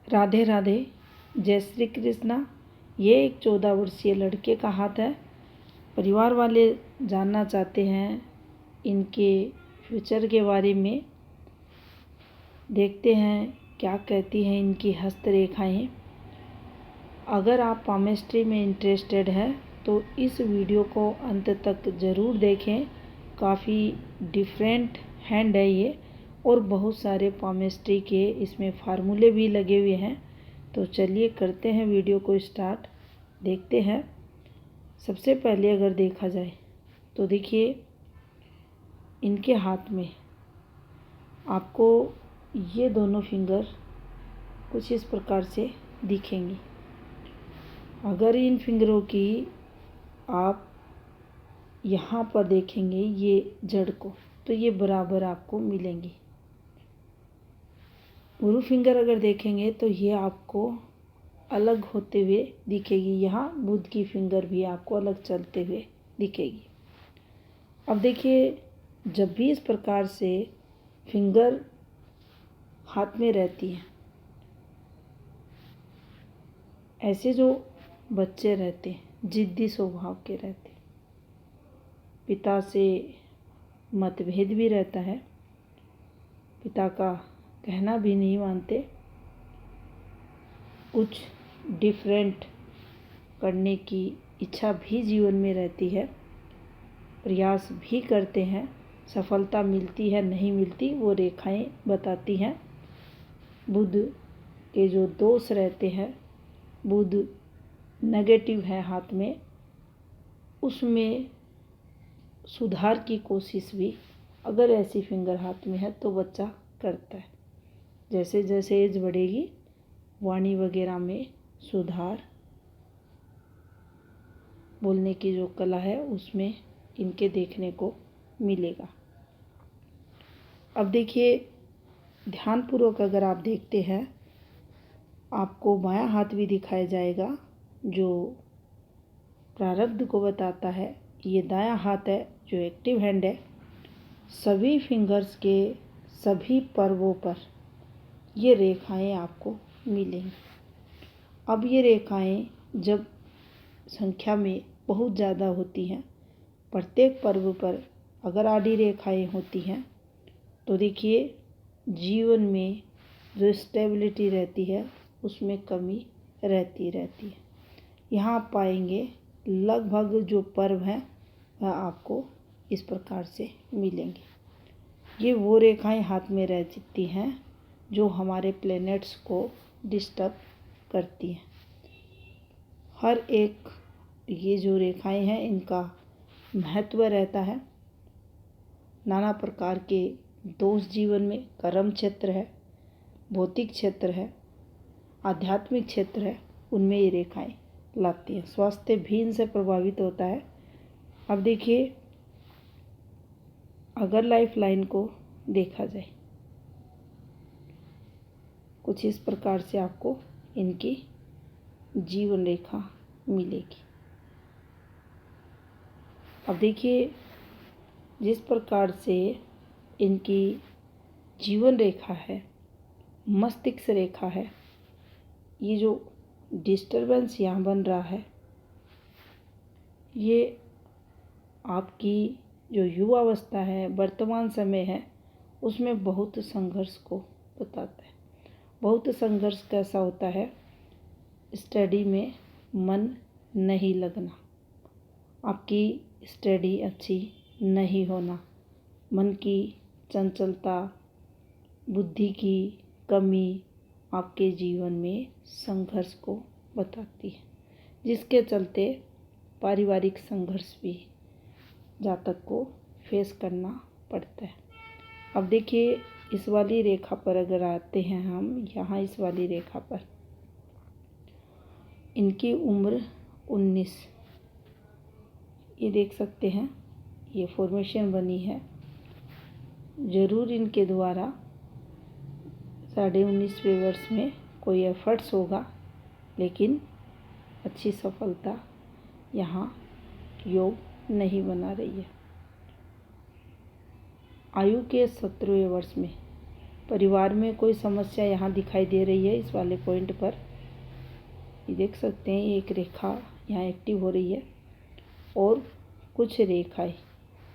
राधे राधे, जय श्री कृष्णा। ये एक 14 वर्षीय लड़के का हाथ है। परिवार वाले जानना चाहते हैं इनके फ्यूचर के बारे में। देखते हैं क्या कहती हैं इनकी हस्तरेखाएं। अगर आप पामेस्ट्री में इंटरेस्टेड हैं तो इस वीडियो को अंत तक ज़रूर देखें। काफ़ी डिफरेंट हैंड है ये, और बहुत सारे पामेस्ट्री के इसमें फार्मूले भी लगे हुए हैं। तो चलिए करते हैं वीडियो को स्टार्ट, देखते हैं। सबसे पहले अगर देखा जाए तो देखिए इनके हाथ में आपको ये दोनों फिंगर कुछ इस प्रकार से दिखेंगी। अगर इन फिंगरों की आप यहाँ पर देखेंगे ये जड़ को, तो ये बराबर आपको मिलेंगी। गुरु फिंगर अगर देखेंगे तो ये आपको अलग होते हुए दिखेगी। यहाँ बुध की फिंगर भी आपको अलग चलते हुए दिखेगी। अब देखिए, जब भी इस प्रकार से फिंगर हाथ में रहती है, ऐसे जो बच्चे रहते हैं जिद्दी स्वभाव के रहते हैं, पिता से मतभेद भी रहता है, पिता का कहना भी नहीं मानते, कुछ डिफरेंट करने की इच्छा भी जीवन में रहती है, प्रयास भी करते हैं, सफलता मिलती है नहीं मिलती वो रेखाएं बताती हैं। बुध के जो दोष रहते हैं, बुध नेगेटिव है हाथ में, उसमें सुधार की कोशिश भी अगर ऐसी फिंगर हाथ में है तो बच्चा करता है। जैसे जैसे एज बढ़ेगी वाणी वगैरह में सुधार, बोलने की जो कला है उसमें इनके देखने को मिलेगा। अब देखिए, ध्यानपूर्वक अगर आप देखते हैं आपको बायां हाथ भी दिखाया जाएगा जो प्रारब्ध को बताता है। ये दायां हाथ है जो एक्टिव हैंड है। सभी फिंगर्स के सभी पर्वों पर ये रेखाएं आपको मिलेंगी। अब ये रेखाएं जब संख्या में बहुत ज़्यादा होती हैं, प्रत्येक पर्व पर अगर आड़ी रेखाएं होती हैं तो देखिए जीवन में जो स्टेबिलिटी रहती है उसमें कमी रहती है। यहाँ आप पाएंगे लगभग जो पर्व हैं वह आपको इस प्रकार से मिलेंगे। ये वो रेखाएं हाथ में रहती हैं जो हमारे प्लैनेट्स को डिस्टर्ब करती हैं। हर एक ये जो रेखाएं हैं इनका महत्व रहता है। नाना प्रकार के दोष जीवन में, कर्म क्षेत्र है, भौतिक क्षेत्र है, आध्यात्मिक क्षेत्र है, उनमें ये रेखाएं लाती हैं। स्वास्थ्य भी इनसे प्रभावित होता है। अब देखिए, अगर लाइफ लाइन को देखा जाए कुछ इस प्रकार से आपको इनकी जीवन रेखा मिलेगी। अब देखिए, जिस प्रकार से इनकी जीवन रेखा है, मस्तिष्क रेखा है, ये जो डिस्टरबेंस यहाँ बन रहा है ये आपकी जो युवावस्था है, वर्तमान समय है, उसमें बहुत संघर्ष को बताता है। बहुत संघर्ष कैसा होता है? स्टडी में मन नहीं लगना, आपकी स्टडी अच्छी नहीं होना, मन की चंचलता, बुद्धि की कमी आपके जीवन में संघर्ष को बताती है, जिसके चलते पारिवारिक संघर्ष भी जातक को फेस करना पड़ता है। अब देखिए, इस वाली रेखा पर अगर आते हैं हम, यहाँ इस वाली रेखा पर इनकी उम्र 19, ये देख सकते हैं ये फॉर्मेशन बनी है। ज़रूर इनके द्वारा 19.5वें वर्ष में कोई एफर्ट्स होगा, लेकिन अच्छी सफलता यहाँ योग नहीं बना रही है। आयु के 17वें वर्ष में परिवार में कोई समस्या यहाँ दिखाई दे रही है। इस वाले पॉइंट पर ये देख सकते हैं, एक रेखा यहाँ एक्टिव हो रही है और कुछ रेखाएं,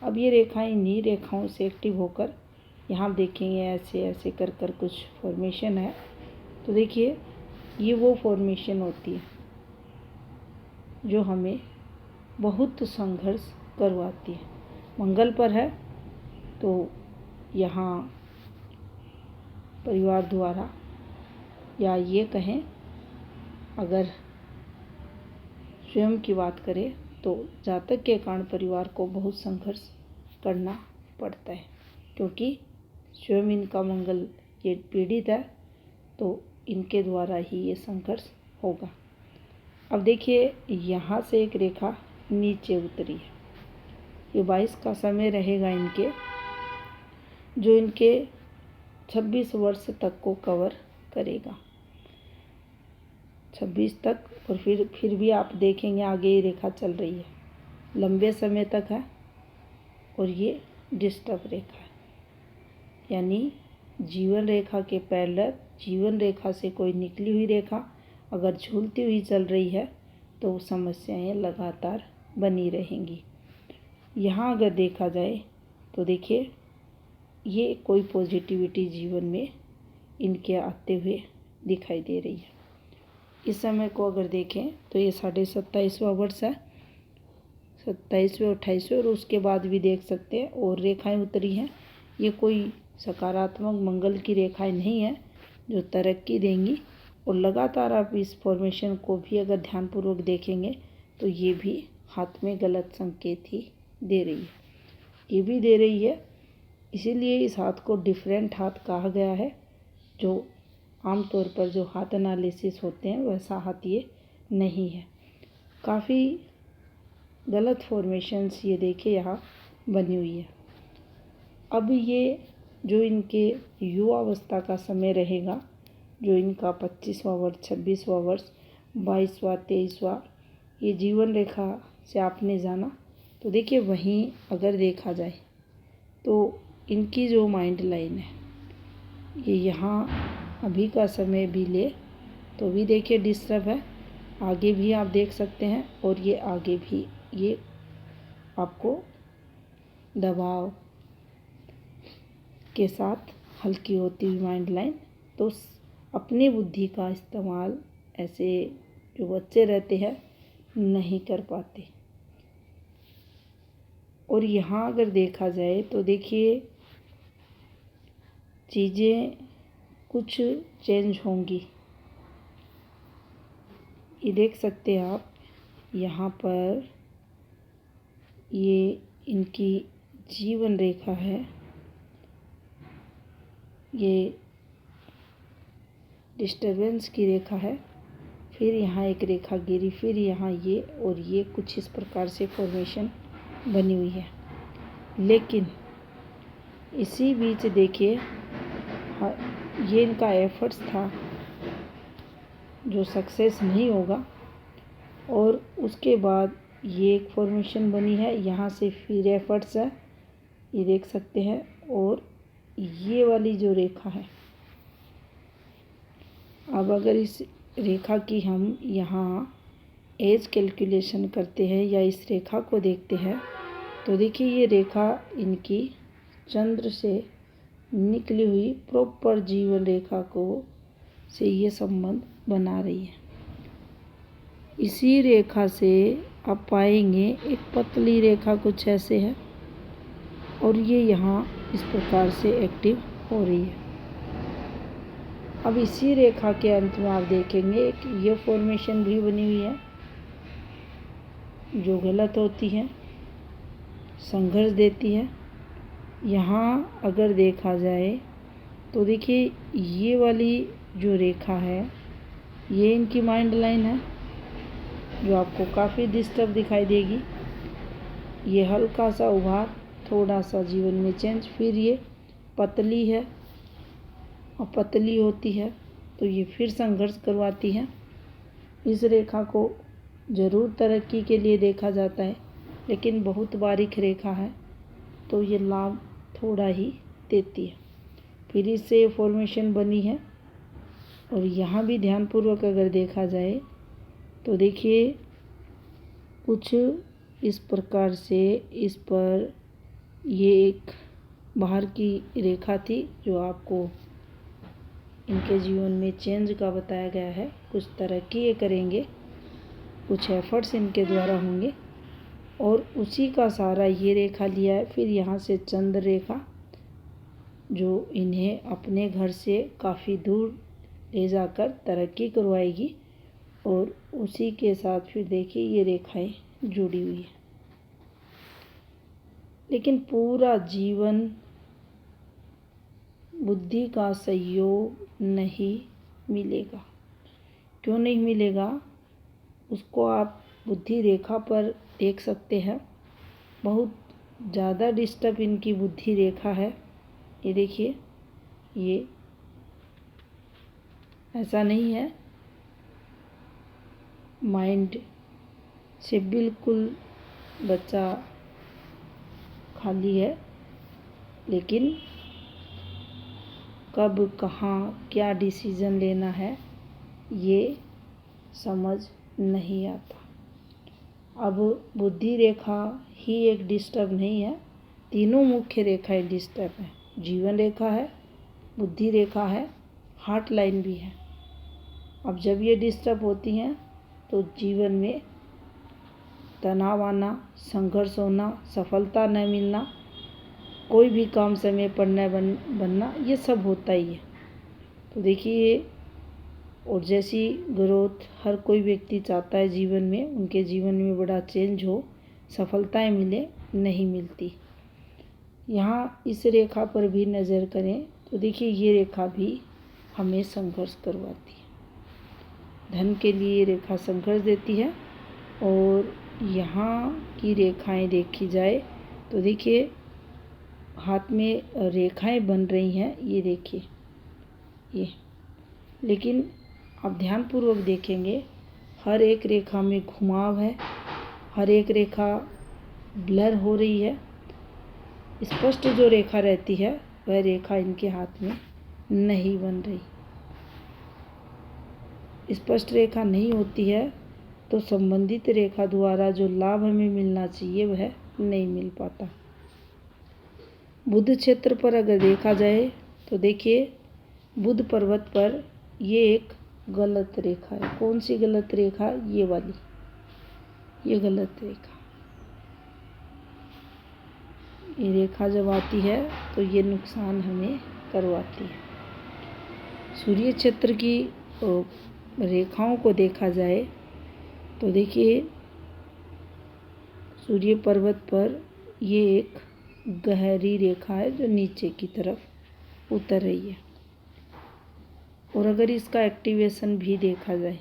अब ये रेखाएं इन्हीं रेखाओं से एक्टिव होकर यहाँ देखेंगे ऐसे ऐसे कर कर कुछ फॉर्मेशन है। तो देखिए ये वो फॉर्मेशन होती है जो हमें बहुत संघर्ष करवाती है। मंगल पर है तो यहाँ परिवार द्वारा, या ये कहें अगर स्वयं की बात करें तो जातक के कारण परिवार को बहुत संघर्ष करना पड़ता है, क्योंकि स्वयं इनका मंगल ये पीड़ित है तो इनके द्वारा ही ये संघर्ष होगा। अब देखिए यहाँ से एक रेखा नीचे उतरी है। ये 22 का समय रहेगा इनके, जो इनके 26 वर्ष तक को कवर करेगा, 26 तक। और फिर भी आप देखेंगे आगे ये रेखा चल रही है, लंबे समय तक है और ये डिस्टर्ब रेखा है, यानी जीवन रेखा के पैरेलल, जीवन रेखा से कोई निकली हुई रेखा अगर झूलती हुई चल रही है तो समस्याएं लगातार बनी रहेंगी। यहाँ अगर देखा जाए तो देखिए ये कोई पॉजिटिविटी जीवन में इनके आते हुए दिखाई दे रही है। इस समय को अगर देखें तो ये 27वां वर्ष है, 27वें 28वें, और उसके बाद भी देख सकते हैं और रेखाएं उतरी हैं। ये कोई सकारात्मक मंगल की रेखाएं नहीं है जो तरक्की देंगी। और लगातार आप इस फॉर्मेशन को भी अगर ध्यानपूर्वक देखेंगे तो ये भी हाथ में गलत संकेत ही दे रही है, ये भी दे रही है। इसीलिए इस हाथ को डिफरेंट हाथ कहा गया है। जो आमतौर पर जो हाथ एनालिसिस होते हैं वैसा हाथ ये नहीं है। काफ़ी गलत फॉर्मेशंस ये देखिए यहाँ बनी हुई है। अब ये जो इनके युवा अवस्था का समय रहेगा, जो इनका 25वां वर्ष, 26वां वर्ष, 22वां, 23वां, ये जीवन रेखा से आपने जाना तो देखिए वहीं अगर देखा जाए तो इनकी जो माइंड लाइन है ये यहाँ अभी का समय भी ले तो भी देखिए डिस्टर्ब है, आगे भी आप देख सकते हैं और ये आगे भी ये आपको दबाव के साथ हल्की होती हुई माइंड लाइन। तो अपनी बुद्धि का इस्तेमाल ऐसे जो बच्चे रहते हैं नहीं कर पाते। और यहाँ अगर देखा जाए तो देखिए चीज़ें कुछ चेंज होंगी। ये देख सकते हैं आप यहाँ पर, ये इनकी जीवन रेखा है, ये डिस्टरबेंस की रेखा है, फिर यहाँ एक रेखा गिरी, फिर यहाँ ये, और ये कुछ इस प्रकार से फॉर्मेशन बनी हुई है। लेकिन इसी बीच देखिए ये इनका एफर्ट्स था जो सक्सेस नहीं होगा, और उसके बाद ये एक फॉर्मेशन बनी है, यहाँ से फिर एफर्ट्स है, ये देख सकते हैं। और ये वाली जो रेखा है, अब अगर इस रेखा की हम यहाँ एज कैलकुलेशन करते हैं या इस रेखा को देखते हैं तो देखिए ये रेखा इनकी चंद्र से निकली हुई प्रॉपर जीवन रेखा को से ये संबंध बना रही है। इसी रेखा से आप पाएंगे एक पतली रेखा कुछ ऐसे है और ये यहाँ इस प्रकार से एक्टिव हो रही है। अब इसी रेखा के अंत में आप देखेंगे एक ये फॉर्मेशन भी बनी हुई है जो गलत होती है, संघर्ष देती है। यहाँ अगर देखा जाए तो देखिए ये वाली जो रेखा है ये इनकी माइंड लाइन है जो आपको काफ़ी डिस्टर्ब दिखाई देगी। ये हल्का सा उभार, थोड़ा सा जीवन में चेंज, फिर ये पतली है और पतली होती है तो ये फिर संघर्ष करवाती है। इस रेखा को ज़रूर तरक्की के लिए देखा जाता है, लेकिन बहुत बारीक रेखा है तो ये लाभ थोड़ा ही देती है। फिर इससे फॉर्मेशन बनी है। और यहाँ भी ध्यानपूर्वक अगर देखा जाए तो देखिए कुछ इस प्रकार से इस पर ये एक बाहर की रेखा थी जो आपको इनके जीवन में चेंज का बताया गया है। कुछ तरक्की ये करेंगे, कुछ एफर्ट्स इनके द्वारा होंगे और उसी का सहारा ये रेखा लिया है। फिर यहाँ से चंद्र रेखा जो इन्हें अपने घर से काफ़ी दूर ले जाकर तरक्की करवाएगी और उसी के साथ फिर देखिए ये रेखाएं जुड़ी हुई है। लेकिन पूरा जीवन बुद्धि का सहयोग नहीं मिलेगा। क्यों नहीं मिलेगा उसको आप बुद्धि रेखा पर देख सकते हैं। बहुत ज़्यादा डिस्टर्ब इनकी बुद्धि रेखा है। ये देखिए, ये ऐसा नहीं है माइंड से बिल्कुल बच्चा खाली है, लेकिन कब कहाँ क्या डिसीज़न लेना है ये समझ नहीं आता। अब बुद्धि रेखा ही एक डिस्टर्ब नहीं है, तीनों मुख्य रेखाएं डिस्टर्ब हैं। जीवन रेखा है, बुद्धि रेखा है, हार्ट लाइन भी है। अब जब ये डिस्टर्ब होती हैं तो जीवन में तनाव आना, संघर्ष होना, सफलता न मिलना, कोई भी काम समय पर न बनना, ये सब होता ही है। तो देखिए, और जैसी ग्रोथ हर कोई व्यक्ति चाहता है जीवन में, उनके जीवन में बड़ा चेंज हो, सफलताएं मिले, नहीं मिलती। यहाँ इस रेखा पर भी नज़र करें तो देखिए ये रेखा भी हमें संघर्ष करवाती है। धन के लिए ये रेखा संघर्ष देती है। और यहाँ की रेखाएं देखी जाए तो देखिए हाथ में रेखाएं बन रही हैं, ये देखिए ये। लेकिन आप ध्यानपूर्वक देखेंगे हर एक रेखा में घुमाव है, हर एक रेखा ब्लर हो रही है। स्पष्ट जो रेखा रहती है वह रेखा इनके हाथ में नहीं बन रही। स्पष्ट रेखा नहीं होती है तो संबंधित रेखा द्वारा जो लाभ हमें मिलना चाहिए वह नहीं मिल पाता। बुध क्षेत्र पर अगर देखा जाए तो देखिए बुध पर्वत पर ये एक गलत रेखा है। कौन सी गलत रेखा? ये वाली, ये गलत रेखा। ये रेखा जब आती है तो ये नुकसान हमें करवाती है। सूर्य क्षेत्र की रेखाओं को देखा जाए तो देखिए सूर्य पर्वत पर ये एक गहरी रेखा है जो नीचे की तरफ उतर रही है। और अगर इसका एक्टिवेशन भी देखा जाए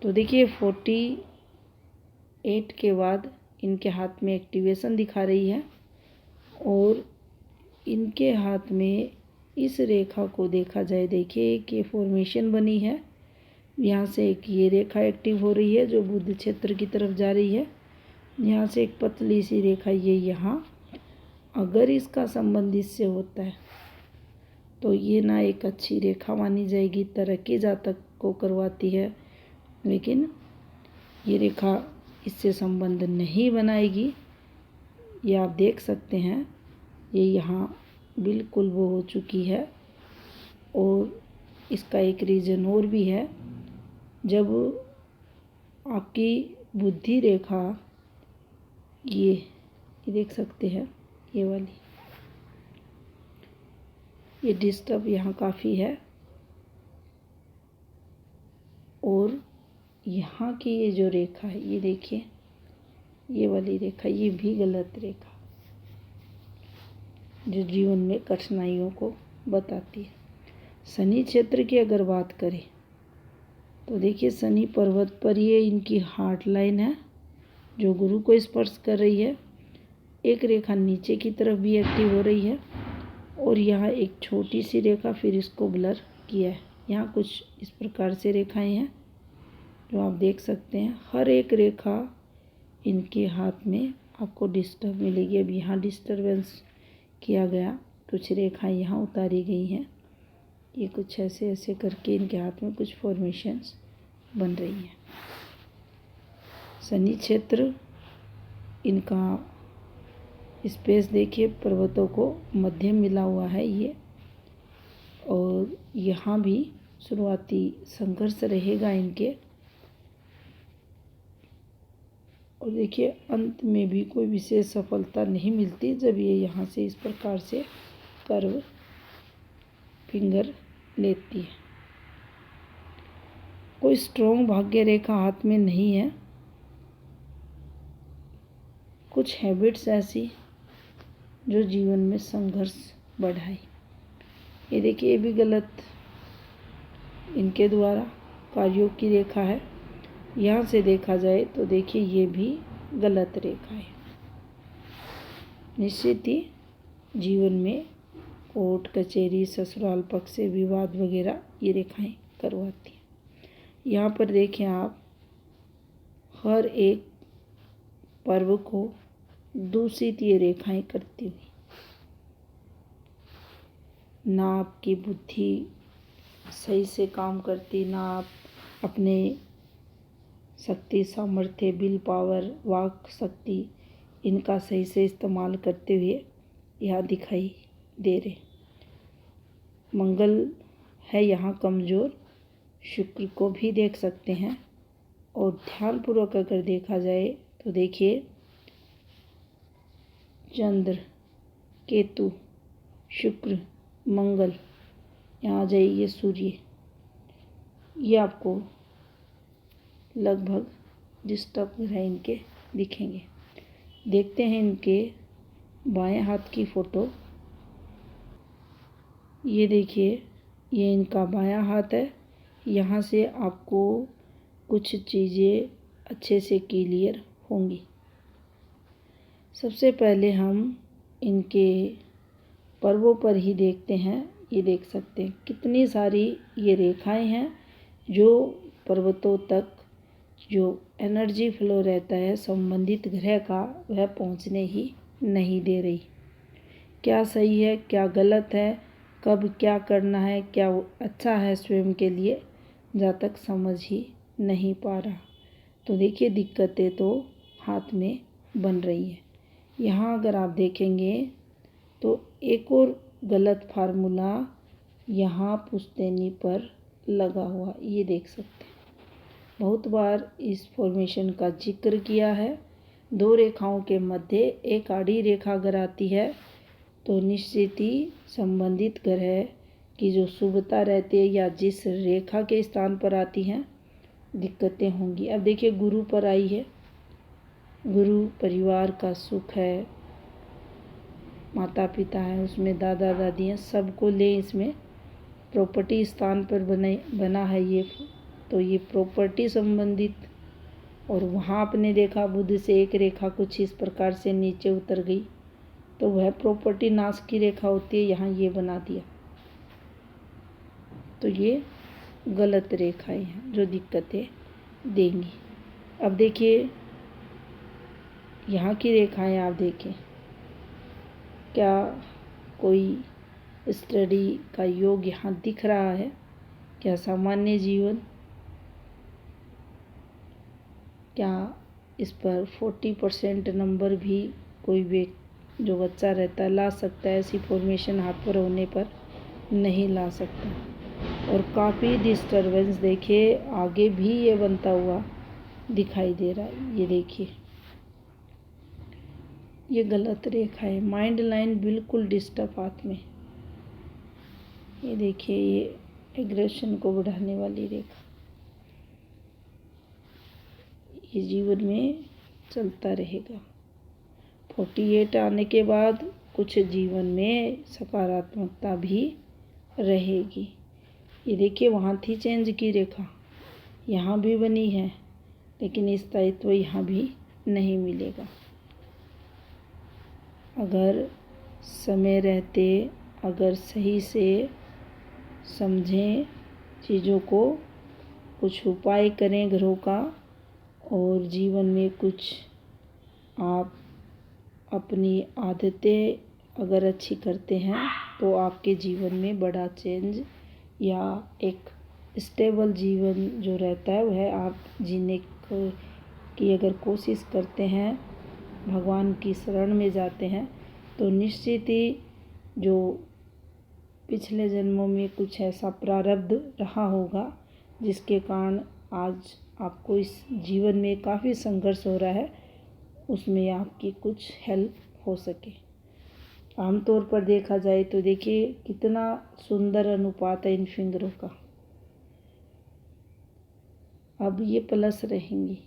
तो देखिए 48 के बाद इनके हाथ में एक्टिवेशन दिखा रही है। और इनके हाथ में इस रेखा को देखा जाए, देखिए कि फॉर्मेशन बनी है। यहाँ से एक ये रेखा एक्टिव हो रही है जो बुध क्षेत्र की तरफ जा रही है। यहाँ से एक पतली सी रेखा ये यहाँ, अगर इसका संबंध इससे होता है तो ये ना एक अच्छी रेखा मानी जाएगी, तरक्की जातक को करवाती है। लेकिन ये रेखा इससे संबंध नहीं बनाएगी। ये आप देख सकते हैं ये यहाँ बिल्कुल वो हो चुकी है। और इसका एक रीज़न और भी है, जब आपकी बुद्धि रेखा ये देख सकते हैं ये वाली, ये डिस्टर्ब यहाँ काफ़ी है। और यहाँ की ये जो रेखा है ये देखिए, ये वाली रेखा, ये भी गलत रेखा जो जीवन में कठिनाइयों को बताती है। शनि क्षेत्र की अगर बात करें तो देखिए शनि पर्वत पर ये इनकी हार्ट लाइन है जो गुरु को स्पर्श कर रही है। एक रेखा नीचे की तरफ भी एक्टिव हो रही है और यहाँ एक छोटी सी रेखा फिर इसको ब्लर किया है। यहाँ कुछ इस प्रकार से रेखाएं हैं जो आप देख सकते हैं। हर एक रेखा इनके हाथ में आपको डिस्टर्ब मिलेगी। अब यहाँ डिस्टर्बेंस किया गया कुछ रेखाएं यहाँ उतारी गई हैं। ये कुछ ऐसे ऐसे करके इनके हाथ में कुछ फॉर्मेशंस बन रही हैं। शनि क्षेत्र, इनका स्पेस देखिए, पर्वतों को मध्य मिला हुआ है ये, और यहाँ भी शुरुआती संघर्ष रहेगा इनके, और देखिए अंत में भी कोई विशेष सफलता नहीं मिलती जब ये यहाँ से इस प्रकार से कर्व फिंगर लेती है। कोई स्ट्रॉन्ग भाग्य रेखा हाथ में नहीं है। कुछ हैबिट्स ऐसी जो जीवन में संघर्ष बढ़ाए। ये देखिए, ये भी गलत इनके द्वारा कार्यों की रेखा है। यहाँ से देखा जाए तो देखिए ये भी गलत रेखा है। निश्चित ही जीवन में कोर्ट कचहरी ससुराल पक्ष से विवाद वगैरह ये रेखाएं करवाती हैं। यहाँ पर देखें आप, हर एक पर्व को दूषित ये रेखाएं करती हुई, ना आपकी बुद्धि सही से काम करती, ना आप अपने शक्ति सामर्थ्य विल पावर वाक शक्ति इनका सही से इस्तेमाल करते हुए यहाँ दिखाई दे रहे। मंगल है यहाँ कमज़ोर, शुक्र को भी देख सकते हैं, और ध्यानपूर्वक अगर देखा जाए तो देखिए चंद्र, केतु, शुक्र, मंगल, यहाँ जाइए सूर्य, ये आपको लगभग डिस्टर्ब ग्रह इनके दिखेंगे। देखते हैं इनके बाएं हाथ की फ़ोटो। ये देखिए, ये इनका बायां हाथ है। यहाँ से आपको कुछ चीज़ें अच्छे से क्लियर होंगी। सबसे पहले हम इनके पर्वों पर ही देखते हैं। ये देख सकते हैं कितनी सारी ये रेखाएं हैं जो पर्वतों तक जो एनर्जी फ्लो रहता है संबंधित ग्रह का, वह पहुंचने ही नहीं दे रही। क्या सही है, क्या गलत है, कब क्या करना है, क्या अच्छा है स्वयं के लिए, जहाँ तक समझ ही नहीं पा रहा। तो देखिए दिक्कतें तो हाथ में बन रही है। यहाँ अगर आप देखेंगे तो एक और गलत फार्मूला यहाँ पुश्तैनी पर लगा हुआ, ये देख सकते हैं। बहुत बार इस फॉर्मेशन का जिक्र किया है। दो रेखाओं के मध्य एक आड़ी रेखा अगर आती है तो निश्चित ही संबंधित ग्रह की जो शुभता रहती है या जिस रेखा के स्थान पर आती हैं दिक्कतें होंगी। अब देखिए गुरु पर आई है। गुरु परिवार का सुख है, माता पिता है, उसमें दादा दादी हैं, सबको ले इसमें प्रॉपर्टी स्थान पर बना है ये, तो ये प्रॉपर्टी संबंधित। और वहाँ आपने देखा बुध से एक रेखा कुछ इस प्रकार से नीचे उतर गई, तो वह प्रॉपर्टी नाश की रेखा होती है। यहाँ ये बना दिया, तो ये गलत रेखाएं हैं जो दिक्कतें देंगी। अब देखिए यहाँ की रेखाएं आप देखें, क्या कोई स्टडी का योग यहाँ दिख रहा है? क्या सामान्य जीवन, क्या इस पर 40% नंबर भी कोई जो बच्चा रहता है ला सकता है? ऐसी फॉर्मेशन हाथ पर होने पर नहीं ला सकता। और काफ़ी डिस्टरबेंस देखिए आगे भी ये बनता हुआ दिखाई दे रहा है। ये देखिए ये गलत रेखा है। माइंड लाइन बिल्कुल डिस्टर्ब हाथ में। ये देखिए ये एग्रेशन को बढ़ाने वाली रेखा, ये जीवन में चलता रहेगा। 48 आने के बाद कुछ जीवन में सकारात्मकता भी रहेगी। ये देखिए वहाँ थी चेंज की रेखा, यहाँ भी बनी है, लेकिन स्थायित्व यहाँ भी नहीं मिलेगा। अगर समय रहते अगर सही से समझें चीज़ों को, कुछ उपाय करें ग्रहों का, और जीवन में कुछ आप अपनी आदतें अगर अच्छी करते हैं तो आपके जीवन में बड़ा चेंज या एक स्टेबल जीवन जो रहता है वह आप जीने की अगर कोशिश करते हैं, भगवान की शरण में जाते हैं, तो निश्चित ही जो पिछले जन्मों में कुछ ऐसा प्रारब्ध रहा होगा जिसके कारण आज आपको इस जीवन में काफ़ी संघर्ष हो रहा है, उसमें आपकी कुछ हेल्प हो सके। आमतौर पर देखा जाए तो देखिए कितना सुंदर अनुपात है इन फिंगरों का। अब ये प्लस रहेंगी,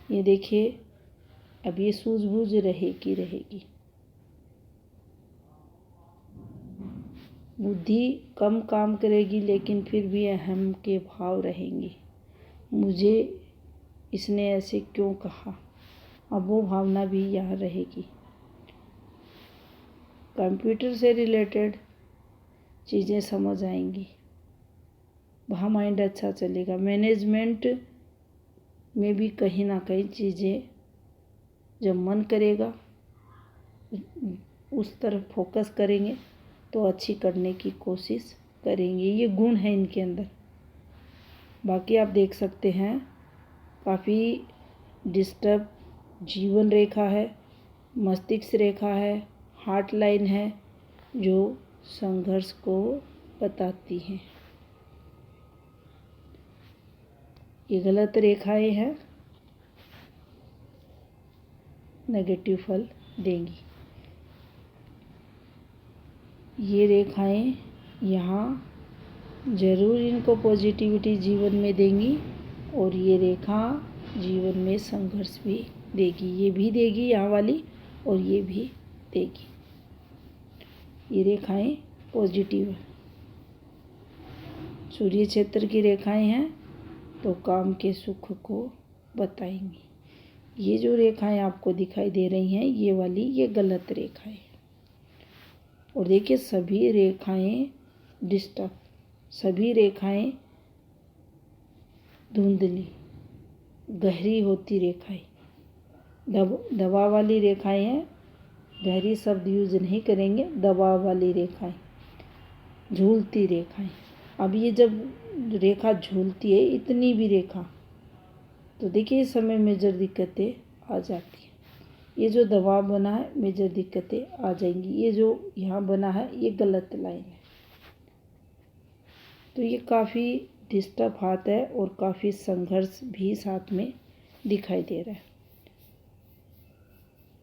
ये देखिए अब ये सूझबूझ रहेगी। बुद्धि कम काम करेगी लेकिन फिर भी अहम के भाव रहेंगे, मुझे इसने ऐसे क्यों कहा, अब वो भावना भी यहाँ रहेगी। कंप्यूटर से रिलेटेड चीज़ें समझ आएंगी, वहाँ माइंड अच्छा चलेगा। मैनेजमेंट में भी कहीं ना कहीं चीज़ें जब मन करेगा उस तरफ फोकस करेंगे तो अच्छी करने की कोशिश करेंगे, ये गुण है इनके अंदर। बाकी आप देख सकते हैं काफ़ी डिस्टर्ब जीवन रेखा है, मस्तिष्क रेखा है, हार्ट लाइन है जो संघर्ष को बताती हैं। ये गलत रेखाएं हैं, नेगेटिव फल देंगी। ये रेखाएं यहाँ ज़रूर इनको पॉजिटिविटी जीवन में देंगी और ये रेखा जीवन में संघर्ष भी देगी, ये भी देगी यहाँ वाली और ये भी देगी। ये रेखाएं पॉजिटिव है, सूर्य क्षेत्र की रेखाएं हैं तो काम के सुख को बताएंगी। ये जो रेखाएं आपको दिखाई दे रही हैं ये वाली, ये गलत रेखाएं। और देखिए सभी रेखाएं डिस्टर्ब, सभी रेखाएं धुंधली गहरी होती रेखाएं, दबाव वाली रेखाएं हैं। गहरी शब्द यूज नहीं करेंगे, दबाव वाली रेखाएं, झूलती रेखाएं। अब ये जब रेखा झूलती है इतनी भी रेखा, तो देखिए इस समय मेजर दिक्कतें आ जाती हैं। ये जो दबाव बना है मेजर दिक्कतें आ जाएंगी। ये जो यहाँ बना है ये गलत लाइन है, तो ये काफ़ी डिस्टर्ब हाथ है और काफ़ी संघर्ष भी साथ में दिखाई दे रहा है।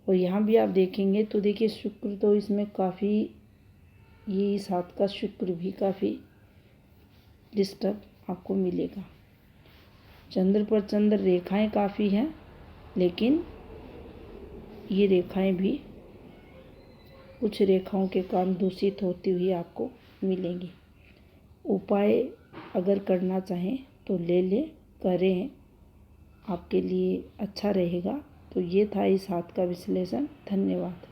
और यहाँ भी आप देखेंगे तो देखिए शुक्र तो इसमें काफ़ी, ये इस हाथ का शुक्र भी काफ़ी डिस्टर्ब आपको मिलेगा। चंद्र पर चंद्र रेखाएं काफ़ी हैं, लेकिन ये रेखाएं भी कुछ रेखाओं के कारण दूषित होती हुई आपको मिलेंगी। उपाय अगर करना चाहें तो ले लें, करें, आपके लिए अच्छा रहेगा। तो ये था इस हाथ का विश्लेषण। धन्यवाद।